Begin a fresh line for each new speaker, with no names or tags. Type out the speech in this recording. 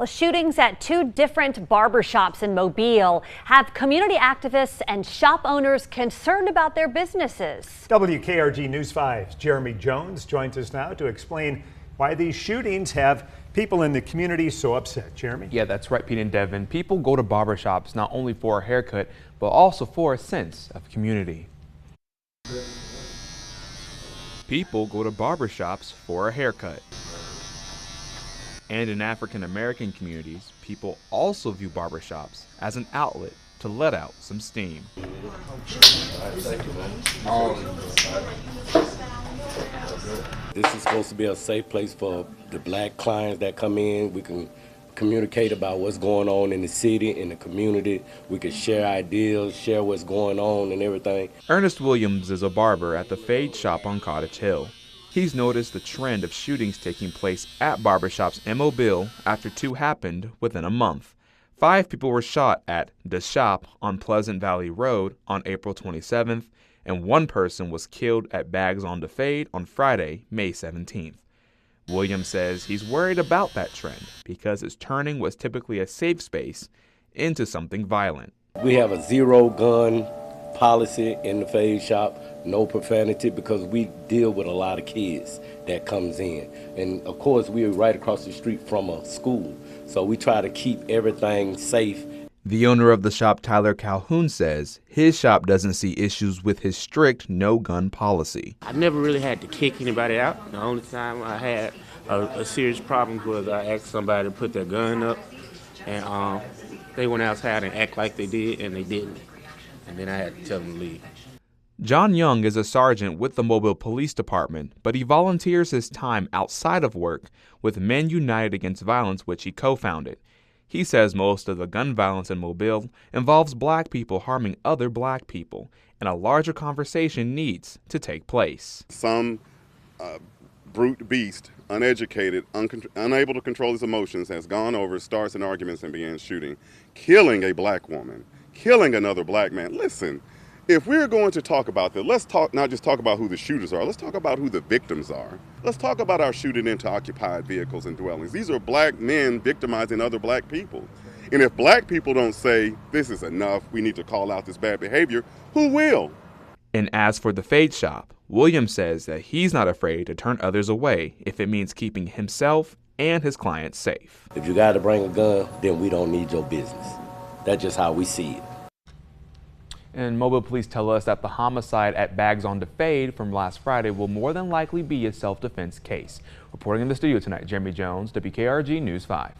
Well, shootings at two different barbershops in Mobile have community activists and shop owners concerned about their businesses.
WKRG News 5's Jeremy Jones joins us now to explain why these shootings have people in the community so upset. Jeremy?
Yeah, that's right, Pete and Devin. People go to barbershops not only for a haircut, but also for a sense of community. People go to barbershops for a haircut. And in African American communities, people also view barbershops as an outlet to let out some steam.
This is supposed to be a safe place for the black clients that come in. We can communicate about what's going on in the city, in the community. We can share ideas, share what's going on and everything.
Ernest Williams is a barber at the Fade Shop on Cottage Hill. He's noticed the trend of shootings taking place at barbershops in Mobile after two happened within a month. 5 people were shot at The Shop on Pleasant Valley Road on April 27th, and 1 person was killed at Bags on the Fade on Friday, May 17th. Williams says he's worried about that trend because it's turning what's typically a safe space into something violent.
We have a zero gun policy in the Fade Shop, no profanity, because we deal with a lot of kids that comes in. And of course, we're right across the street from a school, so we try to keep everything safe.
The owner of the shop, Tyler Calhoun, says his shop doesn't see issues with his strict no-gun policy.
I never really had to kick anybody out. The only time I had a serious problem was I asked somebody to put their gun up, and they went outside and act like they did, and they didn't. And then I had to tell them to leave.
John Young is a sergeant with the Mobile Police Department, but he volunteers his time outside of work with Men United Against Violence, which he co-founded. He says most of the gun violence in Mobile involves black people harming other black people, and a larger conversation needs to take place.
Some brute beast, uneducated, unable to control his emotions, has gone over, starts an argument and begins shooting, killing a black woman, killing another black man. Listen, if we're going to talk about this, let's not just talk about who the shooters are, let's talk about who the victims are. Let's talk about our shooting into occupied vehicles and dwellings. These are black men victimizing other black people. And if black people don't say, this is enough, we need to call out this bad behavior, who will?
And as for the Fade Shop, Williams says that he's not afraid to turn others away if it means keeping himself and his clients safe.
If you got to bring a gun, then we don't need your business. That's just how we see it.
And Mobile police tell us that the homicide at Bags on the Fade from last Friday will more than likely be a self-defense case. Reporting in the studio tonight, Jeremy Jones, WKRG News 5.